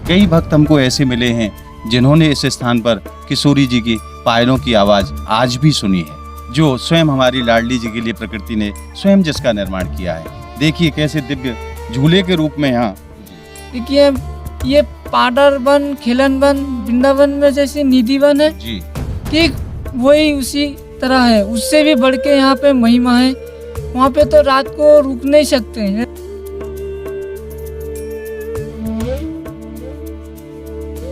कई भक्त हमको ऐसे मिले हैं जिन्होंने इस स्थान पर किशोरी जी की पायलों की आवाज़ आज भी सुनी है, जो स्वयं हमारी लाडली जी के लिए प्रकृति ने स्वयं जिसका निर्माण किया है। देखिए कैसे दिव्य झूले के रूप में यहाँ देखिए ये पाडर वन, खिलन वन, वृंदावन में जैसे निधि वन है जी, ठीक वही उसी तरह है, उससे भी बढ़ के यहाँ पे महिमा है। वहाँ पे तो रात को रुक नहीं सकते हैं।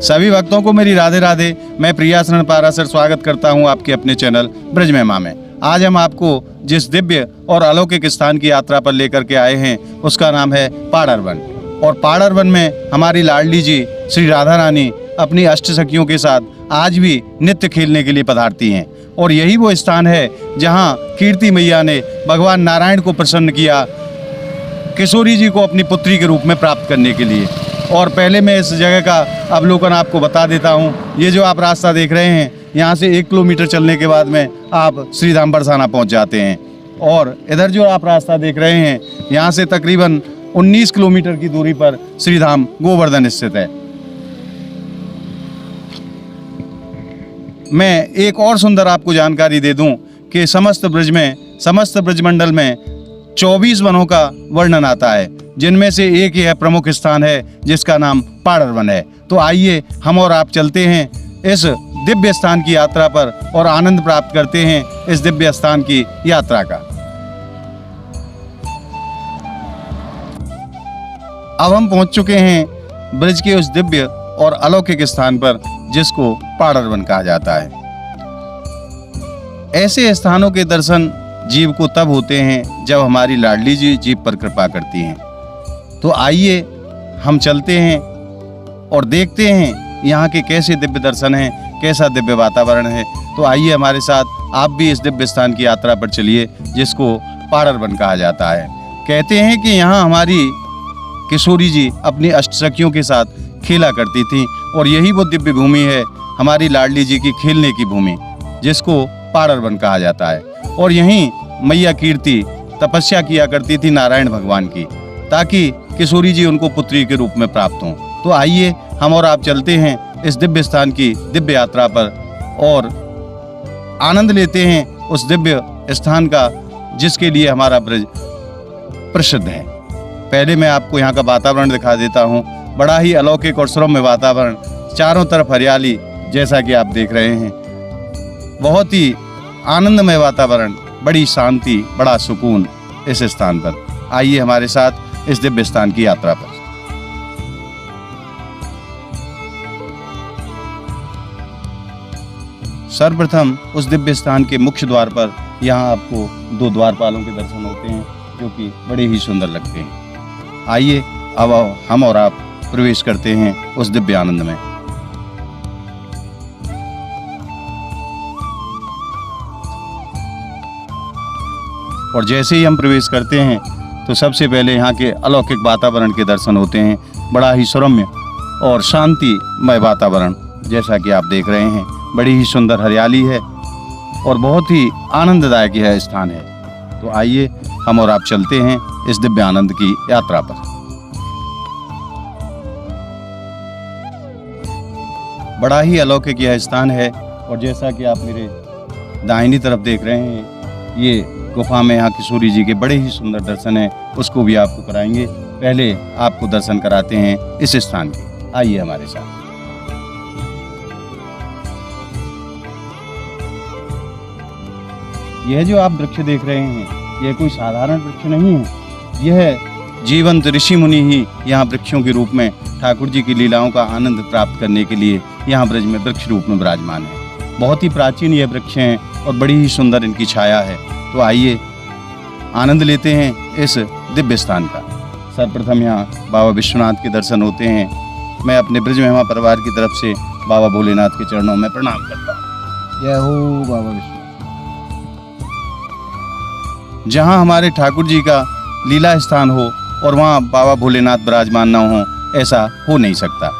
सभी भक्तों को मेरी राधे राधे। मैं प्रियाशरण पाराशर स्वागत करता हूँ आपके अपने चैनल ब्रज महिमा में। आज हम आपको जिस दिव्य और अलौकिक स्थान की यात्रा पर लेकर के आए हैं उसका नाम है पाडर वन। और पाडर वन में हमारी लाडली जी श्री राधा रानी अपनी अष्ट सखियों के साथ आज भी नित्य खेलने के लिए पधारती हैं। और यही वो स्थान है जहाँ कीर्ति मैया ने भगवान नारायण को प्रसन्न किया किशोरी जी को अपनी पुत्री के रूप में प्राप्त करने के लिए। और पहले मैं इस जगह का अवलोकन आपको बता देता हूँ। ये जो आप रास्ता देख रहे हैं, यहाँ से 1 किलोमीटर चलने के बाद में आप श्रीधाम बरसाना पहुँच जाते हैं। और इधर जो आप रास्ता देख रहे हैं, यहाँ से तकरीबन 19 किलोमीटर की दूरी पर श्रीधाम गोवर्धन स्थित है। मैं एक और सुंदर आपको जानकारी दे दूं कि समस्त ब्रजमंडल में 24 वनों का वर्णन आता है, जिनमें से एक यह प्रमुख स्थान है जिसका नाम पाडर वन है। तो आइए हम और आप चलते हैं इस दिव्य स्थान की यात्रा पर और आनंद प्राप्त करते हैं इस दिव्य स्थान की यात्रा का। अब हम पहुंच चुके हैं ब्रज के उस दिव्य और अलौकिक स्थान पर जिसको पाडर वन कहा जाता है। ऐसे स्थानों के दर्शन जीव को तब होते हैं जब हमारी लाडली जी जीव पर कृपा करती हैं। तो आइए हम चलते हैं और देखते हैं यहाँ के कैसे दिव्य दर्शन हैं, कैसा दिव्य वातावरण है। तो आइए हमारे साथ आप भी इस दिव्य स्थान की यात्रा पर चलिए जिसको पाडर वन कहा जाता है। कहते हैं कि यहाँ हमारी किशोरी जी अपनी अष्टसखियों के साथ खेला करती थी और यही वो दिव्य भूमि है हमारी लाडली जी की खेलने की भूमि, जिसको पाडर वन कहा जाता है। और यहीं मैया कीर्ति तपस्या किया करती थी नारायण भगवान की, ताकि किशोरी जी उनको पुत्री के रूप में प्राप्त हों। तो आइए हम और आप चलते हैं इस दिव्य स्थान की दिव्य यात्रा पर और आनंद लेते हैं उस दिव्य स्थान का जिसके लिए हमारा ब्रज प्रसिद्ध है। पहले मैं आपको यहाँ का वातावरण दिखा देता हूँ। बड़ा ही अलौकिक और सुरम्य वातावरण, चारों तरफ हरियाली जैसा कि आप देख रहे हैं। बहुत ही आनंदमय वातावरण, बड़ी शांति, बड़ा सुकून इस स्थान पर। आइए हमारे साथ इस दिव्य स्थान की यात्रा पर। सर्वप्रथम उस दिव्य स्थान के मुख्य द्वार पर यहाँ आपको 2 द्वारपालों के दर्शन होते हैं जो कि बड़े ही सुंदर लगते हैं। आइए अब हम और आप प्रवेश करते हैं उस दिव्य आनंद में। और जैसे ही हम प्रवेश करते हैं तो सबसे पहले यहाँ के अलौकिक वातावरण के दर्शन होते हैं। बड़ा ही सुरम्य और शांतिमय वातावरण जैसा कि आप देख रहे हैं। बड़ी ही सुंदर हरियाली है और बहुत ही आनंददायक यह स्थान है। तो आइए हम और आप चलते हैं इस दिव्य आनंद की यात्रा पर। बड़ा ही अलौकिक यह स्थान है और जैसा कि आप मेरे दाहिनी तरफ देख रहे हैं, ये गुफा में यहाँ किशोरी जी के बड़े ही सुंदर दर्शन हैं, उसको भी आपको कराएंगे। पहले आपको दर्शन कराते हैं इस स्थान के। आइए हमारे साथ। यह जो आप वृक्ष देख रहे हैं, यह कोई साधारण वृक्ष नहीं है। यह जीवंत ऋषि मुनि ही यहाँ वृक्षों के रूप में ठाकुर जी की लीलाओं का आनंद प्राप्त करने के लिए यहाँ ब्रज में वृक्ष रूप में विराजमान है। बहुत ही प्राचीन ये वृक्ष हैं और बड़ी ही सुंदर इनकी छाया है। तो आइए आनंद लेते हैं इस दिव्य स्थान का। सर्वप्रथम यहाँ बाबा विश्वनाथ के दर्शन होते हैं। मैं अपने ब्रज महिमा परिवार की तरफ से बाबा भोलेनाथ के चरणों में प्रणाम करता हूँ। जय हो बाबा विश्वनाथ। जहाँ हमारे ठाकुर जी का लीला स्थान हो और वहाँ बाबा भोलेनाथ विराजमान न हो, ऐसा हो नहीं सकता।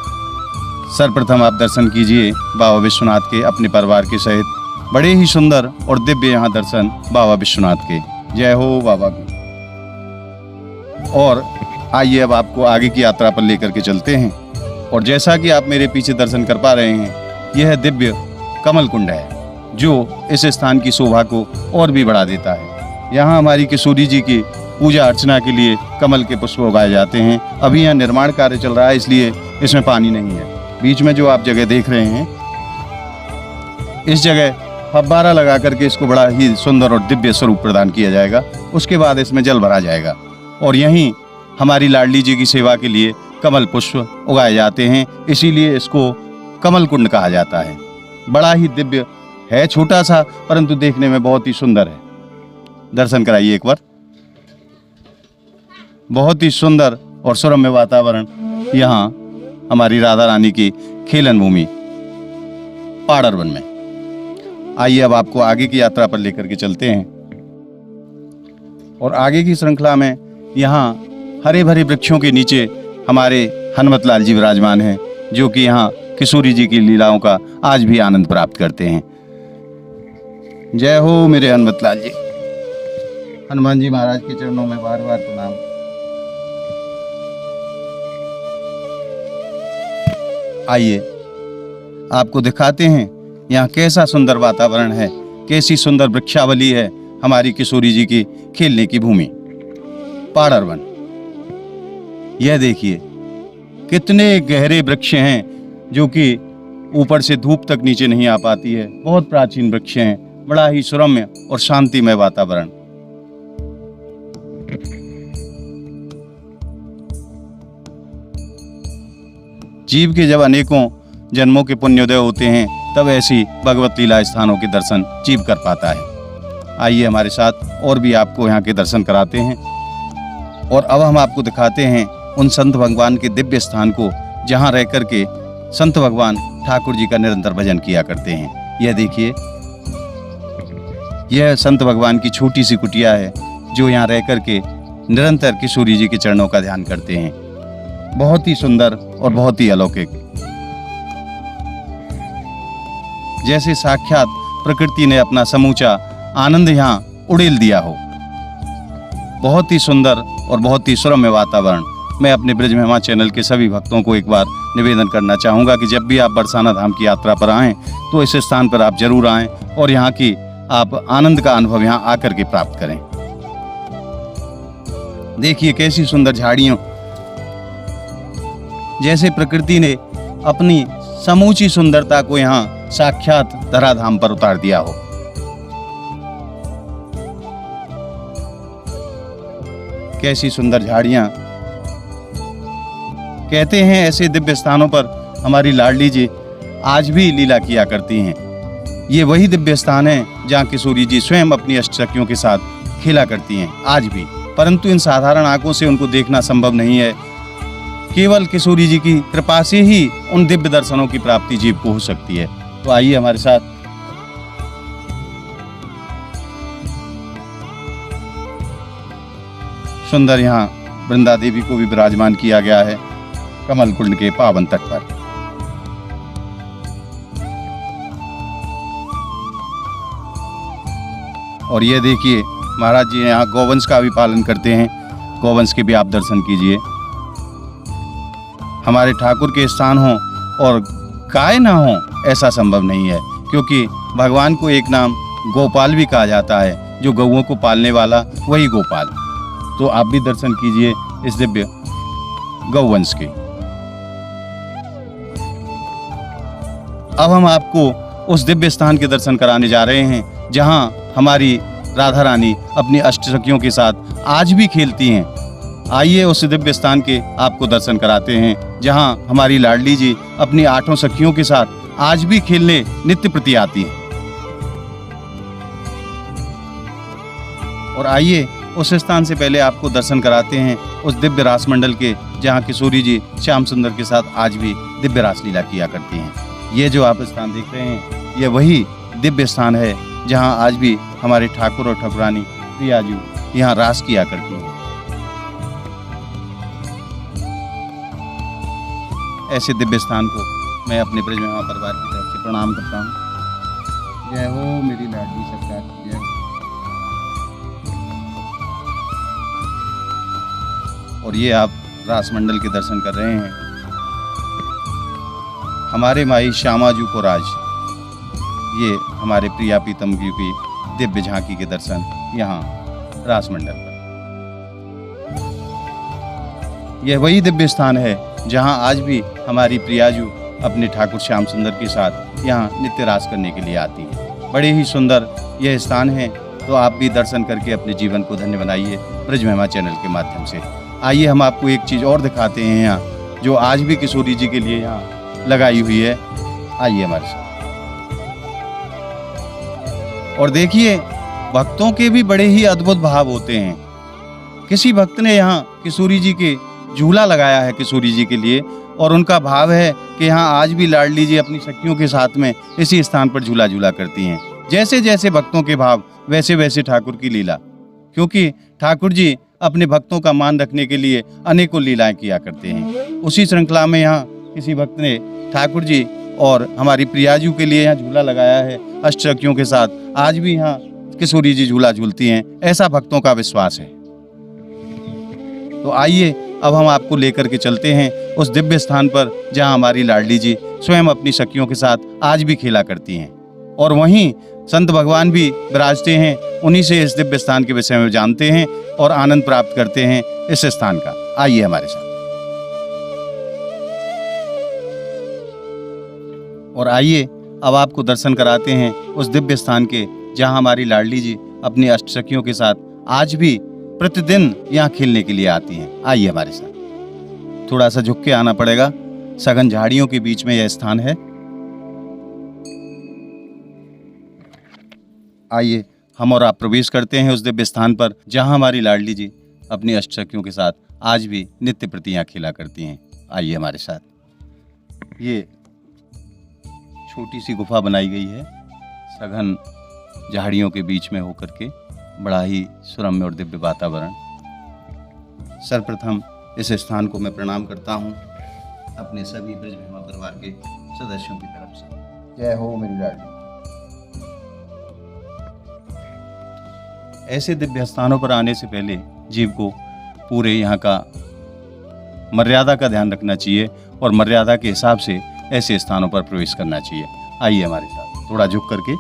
सर्वप्रथम आप दर्शन कीजिए बाबा विश्वनाथ के अपने परिवार के सहित। बड़े ही सुंदर और दिव्य यहाँ दर्शन बाबा विश्वनाथ के। जय हो बाबा की। और आइए अब आपको आगे की यात्रा पर लेकर के चलते हैं। और जैसा कि आप मेरे पीछे दर्शन कर पा रहे हैं, यह दिव्य कमल कुंड है जो इस स्थान की शोभा को और भी बढ़ा देता है। यहाँ हमारी किशोरी जी की पूजा अर्चना के लिए कमल के पुष्प उगाए जाते हैं। अभी यहाँ निर्माण कार्य चल रहा है, इसलिए इसमें पानी नहीं है। बीच में जो आप जगह देख रहे हैं, इस जगह फव्वारा लगा करके इसको बड़ा ही सुंदर और दिव्य स्वरूप प्रदान किया जाएगा। उसके बाद इसमें जल भरा जाएगा और यहीं हमारी लाडली जी की सेवा के लिए कमल पुष्प उगाए जाते हैं, इसीलिए इसको कमल कुंड कहा जाता है। बड़ा ही दिव्य है, छोटा सा, परंतु देखने में बहुत ही सुंदर है। दर्शन कराइए एक बार। बहुत ही सुंदर और सुरम्य वातावरण यहाँ हमारी राधा रानी की खेलन भूमि पाड़र वन में। आइए अब आपको आगे की यात्रा पर लेकर के चलते हैं और आगे की श्रृंखला में यहाँ हरे भरे वृक्षों के नीचे हमारे हनुमत लाल जी विराजमान हैं, जो कि यहाँ किशोरी जी की लीलाओं का आज भी आनंद प्राप्त करते हैं। जय हो मेरे हनुमत लाल जी। हनुमान जी महाराज के चरणों में बार बार प्रणाम। आइए आपको दिखाते हैं यहाँ कैसा सुंदर वातावरण है, कैसी सुंदर वृक्षावली है हमारी किशोरी जी की खेलने की भूमि पाड़र वन। यह देखिए कितने गहरे वृक्ष हैं जो कि ऊपर से धूप तक नीचे नहीं आ पाती है। बहुत प्राचीन वृक्ष हैं, बड़ा ही सुरम्य और शांतिमय वातावरण। जीव के जब अनेकों जन्मों के पुण्योदय होते हैं, तब ऐसी भगवत लीला स्थानों के दर्शन जीव कर पाता है। आइए हमारे साथ और भी आपको यहाँ के दर्शन कराते हैं और अब हम आपको दिखाते हैं उन संत भगवान के दिव्य स्थान को, जहाँ रह करके संत भगवान ठाकुर जी का निरंतर भजन किया करते हैं। यह देखिए, यह संत भगवान की छोटी सी कुटिया है जो यहाँ रह करके निरंतर किशोरी जी के चरणों का ध्यान करते हैं। बहुत ही सुंदर और बहुत ही अलौकिक, जैसे साक्षात प्रकृति ने अपना समूचा आनंद यहाँ उड़ेल दिया हो। बहुत ही सुंदर और बहुत ही सुरम्य वातावरण। मैं अपने ब्रज महिमा चैनल के सभी भक्तों को एक बार निवेदन करना चाहूँगा कि जब भी आप बरसाना धाम की यात्रा पर आएँ तो इस स्थान पर आप जरूर आएँ और यहाँ की आप आनंद का अनुभव यहाँ आकर के प्राप्त करें। देखिए कैसी सुंदर झाड़ियों, जैसे प्रकृति ने अपनी समूची सुंदरता को यहाँ साक्षात धराधाम पर उतार दिया हो। कैसी सुंदर झाड़ियां। कहते हैं ऐसे दिव्य स्थानों पर हमारी लाडली जी आज भी लीला किया करती हैं। ये वही दिव्य स्थान है जहाँ किशोरी जी स्वयं अपनी अष्टसखियों के साथ खेला करती हैं आज भी, परंतु इन साधारण आंखों से उनको देखना संभव नहीं है। केवल किशोरी जी की कृपा से ही उन दिव्य दर्शनों की प्राप्ति जीव को हो सकती है। तो आइए हमारे साथ सुंदर यहाँ वृंदा देवी को भी विराजमान किया गया है कमल कुंड के पावन तट पर। और ये देखिए महाराज जी यहाँ गौवंश का भी पालन करते हैं। गौवंश के भी आप दर्शन कीजिए। हमारे ठाकुर के स्थान हो और गाय ना हो ऐसा संभव नहीं है, क्योंकि भगवान को एक नाम गोपाल भी कहा जाता है, जो गौओं को पालने वाला वही गोपाल। तो आप भी दर्शन कीजिए इस दिव्य गौवंश के। अब हम आपको उस दिव्य स्थान के दर्शन कराने जा रहे हैं जहां हमारी राधा रानी अपनी अष्टसखियों के साथ आज भी खेलती हैं। आइए उस दिव्य स्थान के आपको दर्शन कराते हैं जहां हमारी लाडली जी अपनी 8 सखियों के साथ आज भी खेलने नित्य प्रति आती हैं। और आइए उस स्थान से पहले आपको दर्शन कराते हैं उस दिव्य रास मंडल के, जहां किशोरी जी श्याम सुंदर के साथ आज भी दिव्य रास लीला किया करती हैं। ये जो आप स्थान देख रहे हैं, ये वही दिव्य स्थान है जहां आज भी हमारे ठाकुर और ठाकुरानी प्रिया जी यहाँ रास किया करती हैं। ऐसे दिव्य स्थान को मैं अपने ब्रज महिमा परिवार की तरफ से प्रणाम करता हूँ। जय हो मेरी लाडली सरकार की जय हो। और ये आप रास मंडल के दर्शन कर रहे हैं। हमारे माई श्यामाजू को राज, ये हमारे प्रिया प्रीतम जी की दिव्य झांकी के दर्शन यहाँ रासमंडल पर। यह वही दिव्य स्थान है जहाँ आज भी हमारी प्रियाजू अपने ठाकुर श्याम सुंदर के साथ यहाँ नित्य रास करने के लिए आती है। बड़े ही सुंदर यह स्थान है, तो आप भी दर्शन करके अपने जीवन को धन्य बनाइए ब्रज महिमा चैनल के माध्यम से। आइए हम आपको एक चीज़ और दिखाते हैं यहाँ, जो आज भी किशोरी जी के लिए यहाँ लगाई हुई है। आइए हमारे साथ और देखिए, भक्तों के भी बड़े ही अद्भुत भाव होते हैं। किसी भक्त ने यहाँ किशोरी जी के झूला लगाया है किशोरी जी के लिए, और उनका भाव है कि यहाँ आज भी लाडली जी अपनी सखियों के साथ में इसी स्थान पर झूला झूला करती हैं। जैसे जैसे भक्तों के भाव, वैसे वैसे ठाकुर की लीला, क्योंकि ठाकुर जी अपने भक्तों का मान रखने के लिए अनेकों लीलाएं किया करते हैं। उसी श्रृंखला में यहाँ किसी भक्त ने ठाकुर जी और हमारी प्रियाजू के लिए यहाँ झूला लगाया है अष्ट सखियों के साथ। आज भी यहाँ किशोरी जी झूला झूलती हैं, ऐसा भक्तों का विश्वास है। तो आइए अब हम आपको लेकर के चलते हैं उस दिव्य स्थान पर जहाँ हमारी लाडली जी स्वयं अपनी सखियों के साथ आज भी खेला करती हैं, और वहीं संत भगवान भी विराजते हैं। उन्हीं से इस दिव्य स्थान के विषय में जानते हैं और आनंद प्राप्त करते हैं इस स्थान का। आइए हमारे साथ और आइए अब आपको दर्शन कराते हैं उस दिव्य स्थान के जहां हमारी लाडली जी अपनी अष्ट सखियों के साथ आज भी प्रतिदिन यहाँ खेलने के लिए आती हैं। आइए हमारे साथ, थोड़ा सा झुक के आना पड़ेगा, सघन झाड़ियों के बीच में यह स्थान है। आइए हम और आप प्रवेश करते हैं उस दिव्य स्थान पर जहां हमारी लाडली जी अपनी अष्ट सखियों के साथ आज भी नित्य प्रति यहाँ खेला करती हैं। आइए हमारे साथ, ये छोटी सी गुफा बनाई गई है सघन झाड़ियों के बीच में होकर के, बड़ा ही सुरम्य और दिव्य वातावरण। सर्वप्रथम इस स्थान को मैं प्रणाम करता हूँ अपने सभी ब्रज महिमा परिवार के सदस्यों की तरफ से। जय हो मेरी लाडली। ऐसे दिव्य स्थानों पर आने से पहले जीव को पूरे यहाँ का मर्यादा का ध्यान रखना चाहिए और मर्यादा के हिसाब से ऐसे स्थानों पर प्रवेश करना चाहिए। आइए हमारे साथ, थोड़ा झुक करके।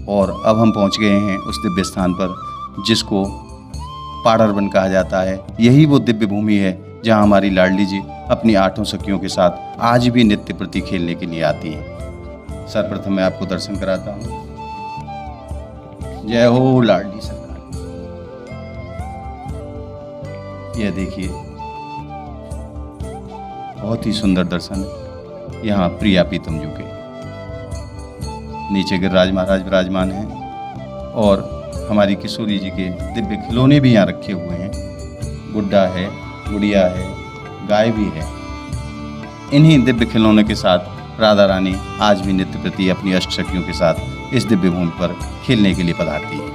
और अब हम पहुंच गए हैं उस दिव्य स्थान पर जिसको पाड़र वन कहा जाता है। यही वो दिव्य भूमि है जहां हमारी लाडली जी अपनी 8 सखियों के साथ आज भी नित्य प्रति खेलने के लिए आती हैं। सर्वप्रथम मैं आपको दर्शन कराता हूँ। जय हो लाडली सरकार। यह देखिए, बहुत ही सुंदर दर्शन यहाँ प्रिया प्रीतम जी के। नीचे गिरिराज महाराज विराजमान हैं और हमारी किशोरी जी के दिव्य खिलौने भी यहाँ रखे हुए हैं। गुड्डा है, गुड़िया है, गाय भी है। इन्हीं दिव्य खिलौने के साथ राधा रानी आज भी नित्य प्रति अपनी अष्ट सखियों के साथ इस दिव्य भूमि पर खेलने के लिए पधारती है।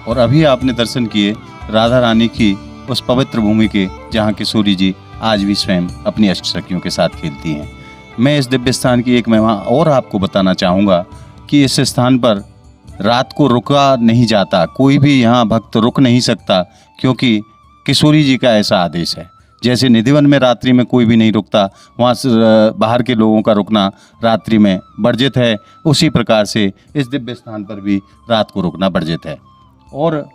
और अभी आपने दर्शन किए राधा रानी की उस पवित्र भूमि के जहाँ किशोरी जी आज भी स्वयं अपनी अष्ट सखियों के साथ खेलती हैं। मैं इस दिव्य स्थान की एक महिमा और आपको बताना चाहूँगा कि इस स्थान पर रात को रुका नहीं जाता, कोई भी यहाँ भक्त रुक नहीं सकता, क्योंकि किशोरी जी का ऐसा आदेश है। जैसे निधिवन में रात्रि में कोई भी नहीं रुकता, वहाँ से बाहर के लोगों का रुकना रात्रि में वर्जित है, उसी प्रकार से इस दिव्य स्थान पर भी रात को रुकना वर्जित है। और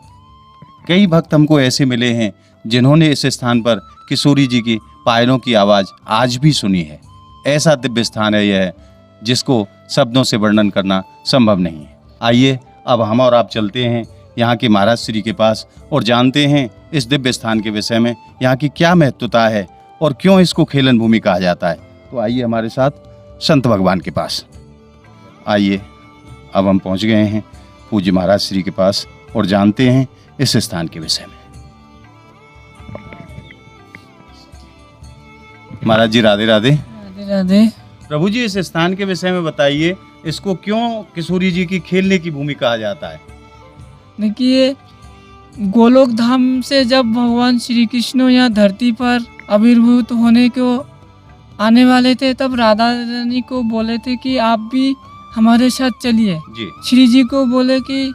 कई भक्त हमको ऐसे मिले हैं जिन्होंने इस स्थान पर किशोरी जी की पायलों की आवाज़ आज भी सुनी है। ऐसा दिव्य स्थान है यह, जिसको शब्दों से वर्णन करना संभव नहीं है। आइए अब हम और आप चलते हैं यहाँ के महाराज श्री के पास और जानते हैं इस दिव्य स्थान के विषय में, यहाँ की क्या महत्वता है और क्यों इसको खेलन भूमि कहा जाता है। तो आइए हमारे साथ संत भगवान के पास। आइए अब हम पहुँच गए हैं पूज्य महाराज श्री के पास और जानते हैं इस स्थान के विषय में। महाराज जी राधे राधे। राधे राधे। प्रभु जी, इस स्थान के विषय में बताइए, इसको क्यों किशोरी जी की खेलने की भूमि कहा जाता है? देखिए, गोलोक धाम से जब भगवान श्री कृष्ण यहाँ धरती पर आविर्भूत होने को आने वाले थे, तब राधा रानी को बोले थे कि आप भी हमारे साथ चलिए। जी श्री जी को बोले कि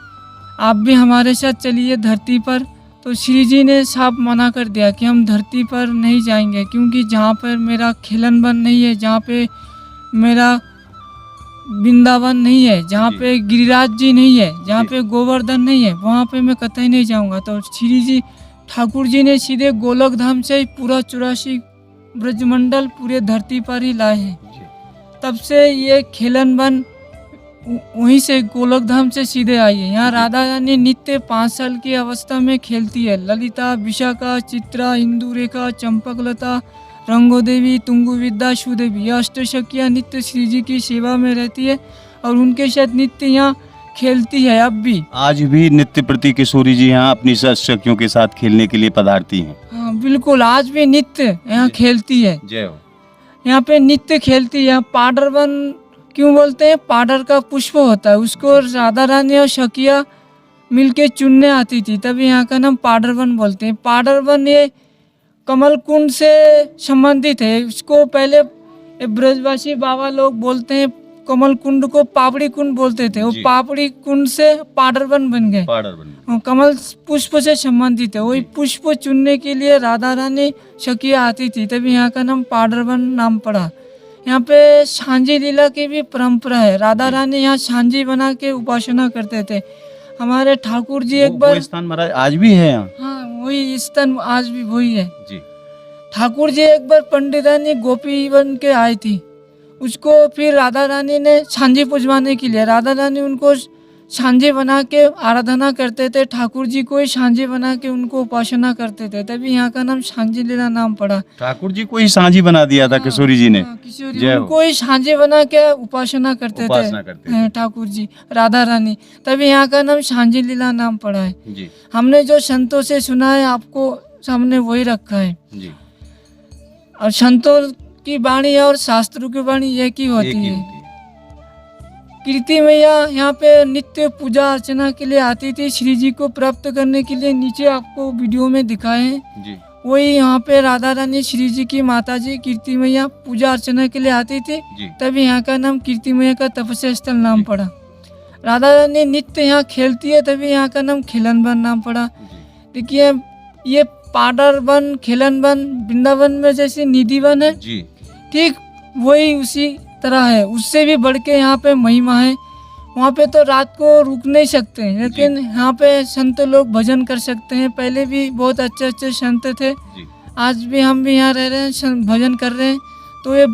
आप भी हमारे साथ चलिए धरती पर। तो श्री जी ने साफ मना कर दिया कि हम धरती पर नहीं जाएंगे, क्योंकि जहाँ पर मेरा खिलन वन नहीं है, जहाँ पे मेरा वृंदावन नहीं है, जहाँ जी। पे गिरिराज जी नहीं है, जहाँ जी। पे गोवर्धन नहीं है, वहाँ पे मैं कतई नहीं जाऊँगा। तो श्री जी ठाकुर जी ने सीधे गोलक धाम से ही पूरा 84 ब्रजमंडल पूरे धरती पर ही लाए हैं। जी। तब से ये खेलन वन वहीं से गोलक धाम से सीधे आई है। यहाँ जी। राधा रानी नित्य 5 साल की अवस्था में खेलती है। ललिता, विशाखा, चित्रा, इंदुरेखा, चंपकलता, रंगोदेवी, तुंगुविद्या, सुदेवी, यह अष्टसखियाँ नित्य श्री जी की सेवा में रहती है और उनके साथ नित्य यहाँ खेलती है। अब भी आज भी नित्य प्रति किशोरी जी यहाँ अपनी सखियों के साथ खेलने के लिए पधारती हैं। हाँ बिल्कुल, आज भी नित्य यहाँ जी। खेलती है। जय हो। यहाँ पे नित्य खेलती है। पाडर वन क्यों बोलते हैं? पाडर का पुष्प होता है, उसको राधा रानी और सखिया मिलके चुनने आती थी, तभी यहाँ का नाम पाडर वन बोलते हैं। पाडर वन ये कमल कुंड से संबंधित है। उसको पहले ये ब्रजवासी बाबा लोग बोलते हैं, कमल कुंड को पापड़ी कुंड बोलते थे। वो जी। पापड़ी कुंड से पाडर वन बन गए। कमल पुष्प से संबंधित है। वही जी। पुष्प चुनने के लिए राधा रानी सखिया आती थी, तभी यहाँ का नाम पाडर वन नाम पड़ा। यहाँ पे सांझी लीला की भी परंपरा है। राधा रानी यहाँ सांझी बना के उपासना करते थे। हमारे ठाकुर जी एक बार, वो स्थान महाराज आज भी है यहाँ। हाँ वही स्थान आज भी वही है। जी। ठाकुर जी एक बार पंडितानी गोपी बन के आई थी, उसको फिर राधा रानी ने सांझी पुजवाने के लिए राधा रानी उनको सांझी बना के आराधना करते थे। ठाकुर जी को ही सांझी बना के उनको उपासना करते थे, तभी यहाँ का नाम सांझी लीला नाम पड़ा। ठाकुर जी को ही साझी बना दिया था किशोरी जी ने। किशोरी जय हो। उनको ही सांझी बना के उपासना करते उपासना करते थे। ठाकुर जी राधा रानी, तभी यहाँ का नाम सांझी लीला नाम पड़ा है। जी। हमने जो संतों से सुना है आपको सामने वही रखा है। जी। और संतों की वाणी और शास्त्रों की वाणी एक ही होती है। कीर्ति मैया यहाँ पे नित्य पूजा अर्चना के लिए आती थी, श्री जी को प्राप्त करने के लिए। नीचे आपको वीडियो में दिखाए हैं जी। वही यहाँ पे राधा रानी श्री जी की माता जी कीर्ति मैया पूजा अर्चना के लिए आती थी, जी। तभी यहाँ का नाम कीर्ति मैया का तपस्या स्थल नाम पड़ा। राधा रानी नित्य यहाँ खेलती है, तभी यहाँ का नाम खिलन वन नाम पड़ा। देखिए ये पाडर वन, खिलन वन वृंदावन में जैसे निधि वन है, जी। ठीक वही उसी तरह है, उससे भी बढ़ के यहाँ पे महिमा है। वहाँ पे तो रात को रुक नहीं सकते, लेकिन यहाँ पे संत लोग भजन कर सकते हैं। पहले भी बहुत अच्छे अच्छे संत थे, जी। आज भी हम भी यहाँ रह रहे हैं, भजन कर रहे हैं। तो ये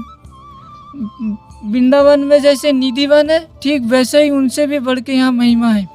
वृंदावन में जैसे निधि वन है, ठीक वैसे ही उनसे भी बढ़ के यहाँ महिमा है।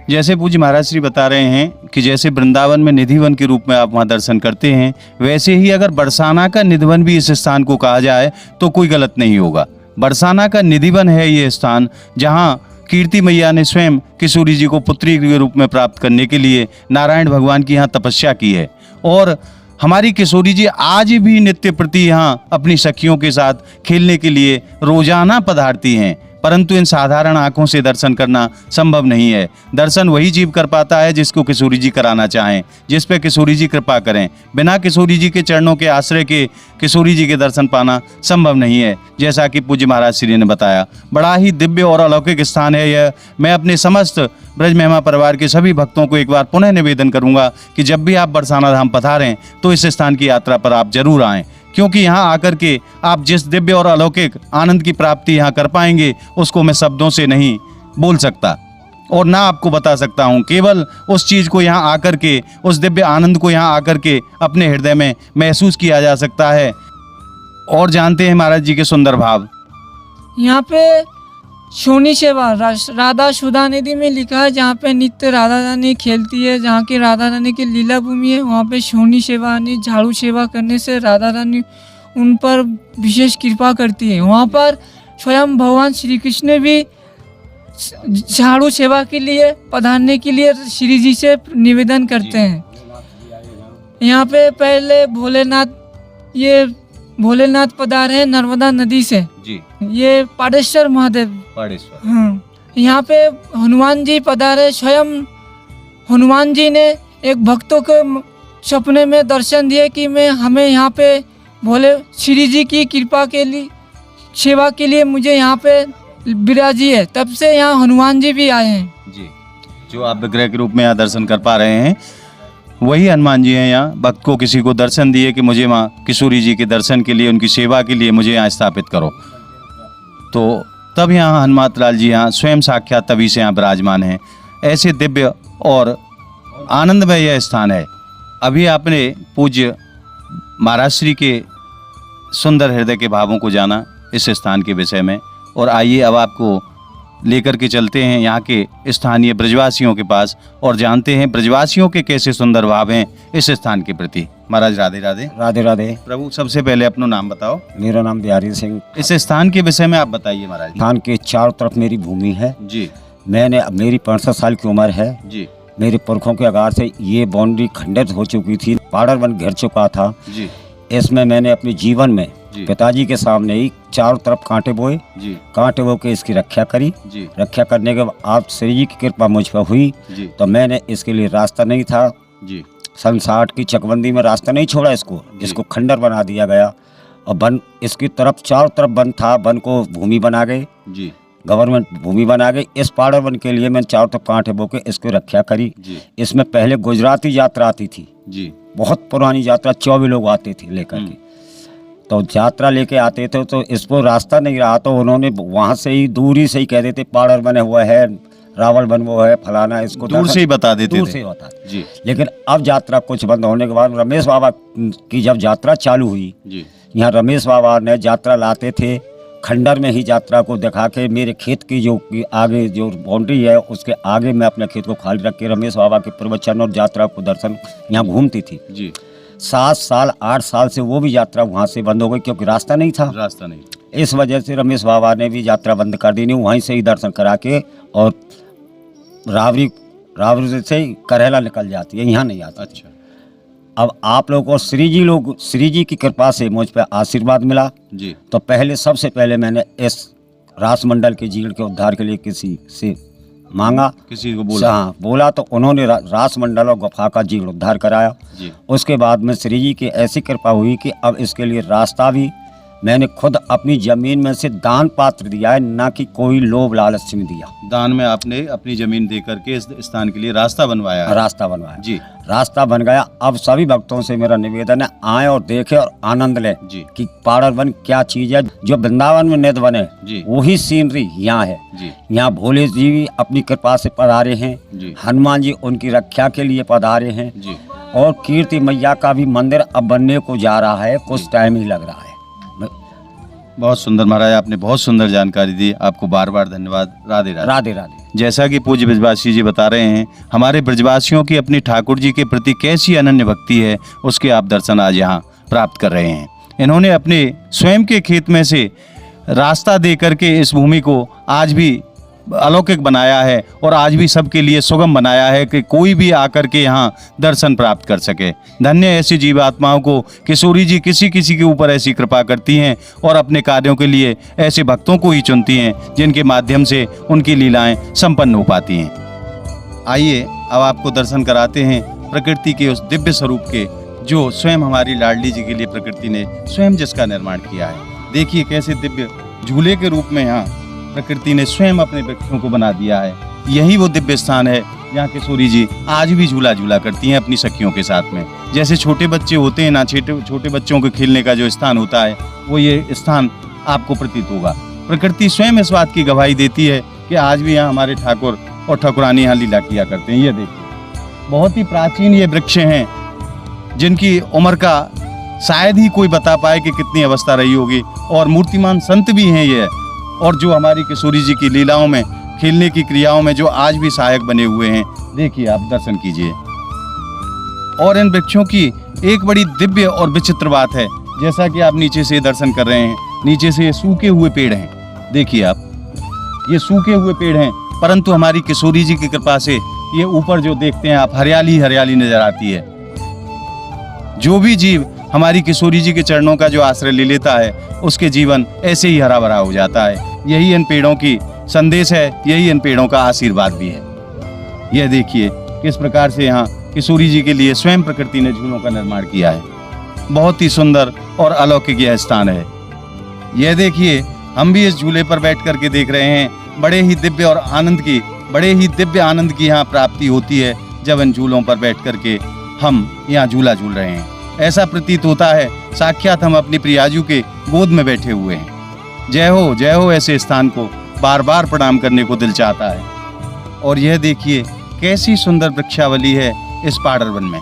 जैसे पूज्य महाराज श्री बता रहे हैं कि जैसे वृंदावन में निधिवन के रूप में आप वहाँ दर्शन करते हैं, वैसे ही अगर बरसाना का निधिवन भी इस स्थान को कहा जाए तो कोई गलत नहीं होगा। बरसाना का निधिवन है ये स्थान, जहाँ कीर्ति मैया ने स्वयं किशोरी जी को पुत्री के रूप में प्राप्त करने के लिए नारायण भगवान की यहाँ तपस्या की है। और हमारी किशोरी जी आज भी नित्य प्रति यहाँ अपनी सखियों के साथ खेलने के लिए रोजाना पधारती हैं, परंतु इन साधारण आंखों से दर्शन करना संभव नहीं है। दर्शन वही जीव कर पाता है जिसको किशोरी जी कराना चाहें, जिस पे किशोरी जी कृपा करें। बिना किशोरी जी के चरणों के आश्रय के किशोरी जी के दर्शन पाना संभव नहीं है। जैसा कि पूज्य महाराज श्री ने बताया, बड़ा ही दिव्य और अलौकिक स्थान है यह। मैं अपने समस्त ब्रज महिमा परिवार के सभी भक्तों को एक बार पुनः निवेदन करूंगा कि जब भी आप बरसाना धाम पधारें तो इस स्थान की यात्रा पर आप जरूर आएं, क्योंकि यहाँ आकर के आप जिस दिव्य और अलौकिक आनंद की प्राप्ति यहाँ कर पाएंगे उसको मैं शब्दों से नहीं बोल सकता और ना आपको बता सकता हूँ। केवल उस चीज़ को यहाँ आकर के, उस दिव्य आनंद को यहाँ आकर के अपने हृदय में महसूस किया जा सकता है। और जानते हैं महाराज जी के सुंदर भाव। यहाँ पे सोनी सेवा राधा सुधा निधि में लिखा है, जहाँ पे नित्य राधा रानी खेलती है, जहाँ की राधा रानी की लीला भूमि है, वहाँ पे सोनी सेवा यानी झाड़ू सेवा करने से राधा रानी उन पर विशेष कृपा करती है। वहाँ पर स्वयं भगवान श्री कृष्ण भी झाड़ू सेवा के लिए पधारने के लिए श्री जी से निवेदन करते हैं। यहाँ पे पहले भोलेनाथ पधारे हैं नर्मदा नदी से जी। ये पाडेश्वर महादेव। हाँ, यहाँ पे हनुमान जी पधारे। स्वयं हनुमान जी ने एक भक्तों को सपने में दर्शन दिए कि हमें यहाँ पे भोले श्री जी की कृपा के लिए सेवा के लिए मुझे यहाँ पे विराजी है, तब से यहाँ हनुमान जी भी आए हैं। जी, जो आप विग्रह के रूप में यहाँ दर्शन कर पा रहे हैं वही हनुमान जी हैं। यहाँ भक्त को किसी को दर्शन दिए कि मुझे माँ किशोरी जी के दर्शन के लिए, उनकी सेवा के लिए मुझे यहाँ स्थापित करो, तो तब यहाँ हनुमान लाल जी यहाँ स्वयं साक्षात तभी से यहाँ विराजमान हैं। ऐसे दिव्य और आनंदमय यह स्थान है। अभी आपने पूज्य महाराज श्री के सुंदर हृदय के भावों को जाना इस स्थान के विषय में, और आइए अब आपको लेकर के चलते हैं यहाँ के स्थानीय ब्रजवासियों के पास और जानते हैं ब्रजवासियों के कैसे सुंदर भाव हैं इस स्थान के प्रति। महाराज राधे राधे। राधे राधे। प्रभु सबसे पहले अपना नाम बताओ। मेरा नाम बिहारी सिंह। इस स्थान के विषय में आप बताइए महाराज। स्थान के चारों तरफ मेरी भूमि है जी। मेरी 65 साल की उम्र है जी। मेरे पुरखों के आगार से ये बाउंड्री खंडित हो चुकी थी, पाड़र वन घिर चुका था जी। इसमें मैंने अपने जीवन में जी। पिताजी के सामने ही चारों तरफ कांटे बोए जी। कांटे बो के इसकी रक्षा करी जी। रक्षा करने के बाद आप श्री जी की कृपा मुझ पर हुई जी। तो मैंने इसके लिए रास्ता नहीं था जी। सन 60 की चकबंदी में रास्ता नहीं छोड़ा, इसको खंडर बना दिया गया और वन इसकी तरफ चारों तरफ वन था, वन को भूमि बना गए जी। गवर्नमेंट भूमि बना गई। इस पाड़र वन के लिए मैंने चारों तरफ कांटे बो के इसको रक्षा करी जी। इसमें पहले गुजराती यात्रा आती थी जी। बहुत पुरानी यात्रा, 24 लोग आते थे लेकर के, तो यात्रा लेके आते थे तो इसको रास्ता नहीं रहा तो उन्होंने वहाँ से ही दूरी से ही कह देते पाड़र बने हुआ है, रावल बन वो है, फलाना, इसको दूर से ही बता देते दूर थे। से ही बताते जी। लेकिन अब यात्रा कुछ बंद होने के बाद रमेश बाबा की जब यात्रा चालू हुई, जी। यहाँ रमेश बाबा ने यात्रा लाते थे खंडर में ही यात्रा को दिखा के मेरे खेत की जो आगे जो बाउंड्री है उसके आगे मैं अपने खेत को खाली रख के रमेश बाबा के प्रवचन और यात्रा को दर्शन यहाँ घूमती थी जी। 7 साल 8 साल से वो भी यात्रा वहाँ से बंद हो गई क्योंकि रास्ता नहीं था। रास्ता नहीं। इस वजह से रमेश बाबा ने भी यात्रा बंद कर दी, नहीं वहीं से ही दर्शन करा के और रावरी से करेला निकल जाती है, यहाँ नहीं आती। अच्छा। अब आप लोगों को श्री जी की कृपा से मुझ पर आशीर्वाद मिला जी। तो सबसे पहले मैंने इस रासमंडल के झील के उद्धार के लिए किसी से मांगा, किसी को बोला। हाँ बोला तो उन्होंने रासमंडल और गुफा का झील उद्धार कराया जी। उसके बाद में श्री जी की ऐसी कृपा हुई कि अब इसके लिए रास्ता भी मैंने खुद अपनी जमीन में से दान पात्र दिया है, ना कि कोई लोभ लालच में दिया। दान में आपने अपनी जमीन दे करके इस स्थान के लिए रास्ता बनवाया है। रास्ता बनवाया जी। रास्ता बन गया। अब सभी भक्तों से मेरा निवेदन है आए और देखें और आनंद लें जी। कि पाड़र वन क्या चीज है। जो वृंदावन में निध बने जी। वही सीनरी यहाँ है जी। यहाँ भोले जी भी अपनी कृपा से पधारे हैं जी। हनुमान जी उनकी रक्षा के लिए पधारे हैं जी। और कीर्ति मैया का भी मंदिर अब बनने को जा रहा है, कुछ टाइम ही लग रहा है। बहुत सुंदर महाराज, आपने बहुत सुंदर जानकारी दी, आपको बार बार धन्यवाद। राधे राधे। राधे राधे। जैसा कि पूज्य ब्रजवासी जी बता रहे हैं, हमारे ब्रजवासियों की अपनी ठाकुर जी के प्रति कैसी अनन्य भक्ति है उसके आप दर्शन आज यहाँ प्राप्त कर रहे हैं। इन्होंने अपने स्वयं के खेत में से रास्ता दे करके इस भूमि को आज भी अलौकिक बनाया है और आज भी सबके लिए सुगम बनाया है कि कोई भी आकर के यहाँ दर्शन प्राप्त कर सके। धन्य ऐसी जीव आत्माओं को किशोरी जी किसी किसी के ऊपर ऐसी कृपा करती हैं और अपने कार्यों के लिए ऐसे भक्तों को ही चुनती हैं जिनके माध्यम से उनकी लीलाएं संपन्न हो पाती हैं। आइए अब आपको दर्शन कराते हैं प्रकृति के उस दिव्य स्वरूप के जो स्वयं हमारी लाडली जी के लिए प्रकृति ने स्वयं जिसका निर्माण किया है। देखिए कैसे दिव्य झूले के रूप में यहाँ प्रकृति ने स्वयं अपने वृक्षों को बना दिया है। यही वो दिव्य स्थान है जहाँ किशोरी जी आज भी झूला झूला करती हैं अपनी सखियों के साथ में। जैसे छोटे बच्चे होते हैं ना, छोटे बच्चों के खेलने का जो स्थान होता है वो ये स्थान आपको प्रतीत होगा। प्रकृति स्वयं इस बात की गवाही देती है कि आज भी यहाँ हमारे ठाकुर और ठाकुरानी यहाँ लीला किया करते हैं। ये देखिए बहुत ही प्राचीन ये वृक्ष हैं जिनकी उम्र का शायद ही कोई बता पाए कि कितनी अवस्था रही होगी, और मूर्तिमान संत भी हैं ये, और जो हमारी किशोरी जी की लीलाओं में खेलने की क्रियाओं में जो आज भी सहायक बने हुए हैं। देखिए आप दर्शन कीजिए। और इन वृक्षों की एक बड़ी दिव्य और विचित्र बात है, जैसा कि आप नीचे से दर्शन कर रहे हैं, नीचे से ये सूखे हुए पेड़ हैं। देखिए आप ये सूखे हुए पेड़ हैं, परंतु हमारी किशोरी जी की कृपा से ये ऊपर जो देखते हैं आप हरियाली हरियाली नजर आती है। जो भी जीव हमारी किशोरी जी के चरणों का जो आश्रय ले लेता है उसके जीवन ऐसे ही हरा भरा हो जाता है। यही इन पेड़ों की संदेश है, यही इन पेड़ों का आशीर्वाद भी है। यह देखिए किस प्रकार से यहाँ किशोरी जी के लिए स्वयं प्रकृति ने झूलों का निर्माण किया है। बहुत ही सुंदर और अलौकिक यह स्थान है। यह देखिए हम भी इस झूले पर बैठ करके देख रहे हैं। बड़े ही दिव्य आनंद की यहाँ प्राप्ति होती है जब इन झूलों पर बैठ करके हम यहाँ झूला झूल रहे हैं। ऐसा प्रतीत होता है साक्षात हम अपनी प्रियाजू के गोद में बैठे हुए हैं। जय हो, ऐसे स्थान को बार बार प्रणाम करने को दिल चाहता है। और यह देखिए कैसी सुंदर वृक्षावली है इस पाडर वन में।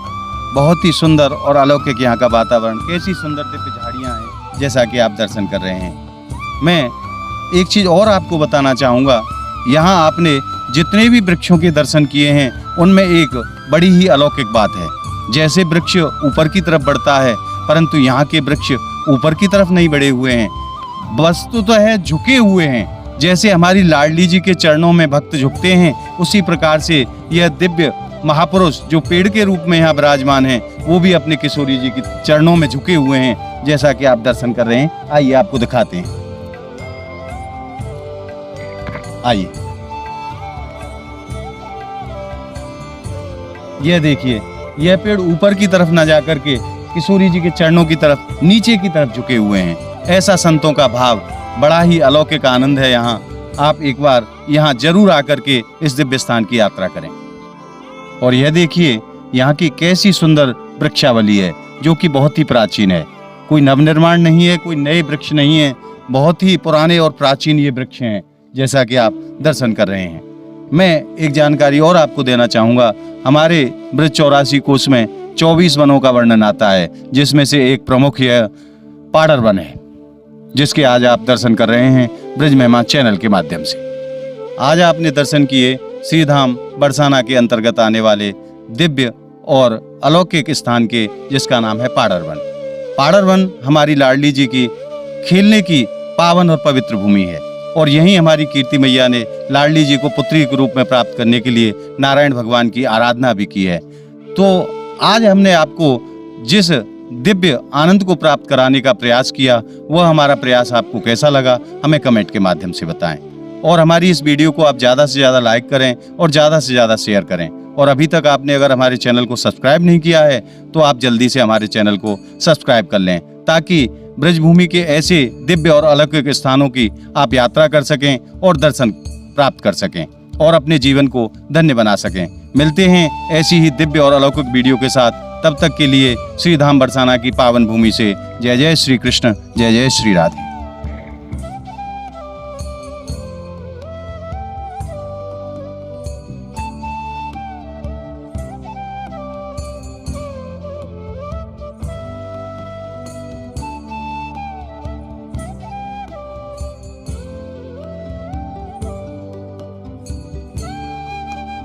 बहुत ही सुंदर और अलौकिक यहाँ का वातावरण, कैसी सुंदर दिव्य झाड़ियाँ हैं जैसा कि आप दर्शन कर रहे हैं। मैं एक चीज़ और आपको बताना चाहूँगा, यहाँ आपने जितने भी वृक्षों के दर्शन किए हैं उनमें एक बड़ी ही अलौकिक बात है। जैसे वृक्ष ऊपर की तरफ बढ़ता है, परंतु यहाँ के वृक्ष ऊपर की तरफ नहीं बढ़े हुए हैं, वस्तुतः है झुके हुए हैं। जैसे हमारी लाडली जी के चरणों में भक्त झुकते हैं, उसी प्रकार से यह दिव्य महापुरुष जो पेड़ के रूप में यहाँ विराजमान हैं, वो भी अपने किशोरी जी के चरणों में झुके हुए हैं, जैसा कि आप दर्शन कर रहे हैं। आइए आपको दिखाते हैं, आइए। यह देखिए, यह पेड़ ऊपर की तरफ ना जाकर के किशोरी जी के चरणों की तरफ, नीचे की तरफ झुके हुए हैं। ऐसा संतों का भाव, बड़ा ही अलौकिक आनंद है यहाँ। आप एक बार यहाँ जरूर आकर के इस दिव्य स्थान की यात्रा करें। और यह देखिए यहाँ की कैसी सुंदर वृक्षावली है, जो कि बहुत ही प्राचीन है। कोई नवनिर्माण नहीं है, कोई नए वृक्ष नहीं है, बहुत ही पुराने और प्राचीन ये वृक्ष हैं, जैसा कि आप दर्शन कर रहे हैं। मैं एक जानकारी और आपको देना चाहूँगा। हमारे ब्रज 84 कोष में 24 वनों का वर्णन आता है, जिसमें से एक प्रमुख यह पाडर वन है, जिसके आज आप दर्शन कर रहे हैं ब्रज महिमा चैनल के माध्यम से। आज आपने दर्शन किए श्रीधाम बरसाना के अंतर्गत आने वाले दिव्य और अलौकिक स्थान के, जिसका नाम है पाडर वन। पाडर वन हमारी लाडली जी की खेलने की पावन और पवित्र भूमि है, और यहीं हमारी कीर्ति मैया ने लाडली जी को पुत्री के रूप में प्राप्त करने के लिए नारायण भगवान की आराधना भी की है। तो आज हमने आपको जिस दिव्य आनंद को प्राप्त कराने का प्रयास किया, वह हमारा प्रयास आपको कैसा लगा हमें कमेंट के माध्यम से बताएं। और हमारी इस वीडियो को आप ज़्यादा से ज़्यादा लाइक करें और ज़्यादा से ज़्यादा शेयर करें। और अभी तक आपने अगर हमारे चैनल को सब्सक्राइब नहीं किया है तो आप जल्दी से हमारे चैनल को सब्सक्राइब कर लें, ताकि ब्रजभूमि के ऐसे दिव्य और अलौकिक स्थानों की आप यात्रा कर सकें और दर्शन प्राप्त कर सकें और अपने जीवन को धन्य बना सकें। मिलते हैं ऐसी ही दिव्य और अलौकिक वीडियो के साथ। तब तक के लिए श्रीधाम बरसाना की पावन भूमि से जय जय श्री कृष्ण, जय जय श्री राधे।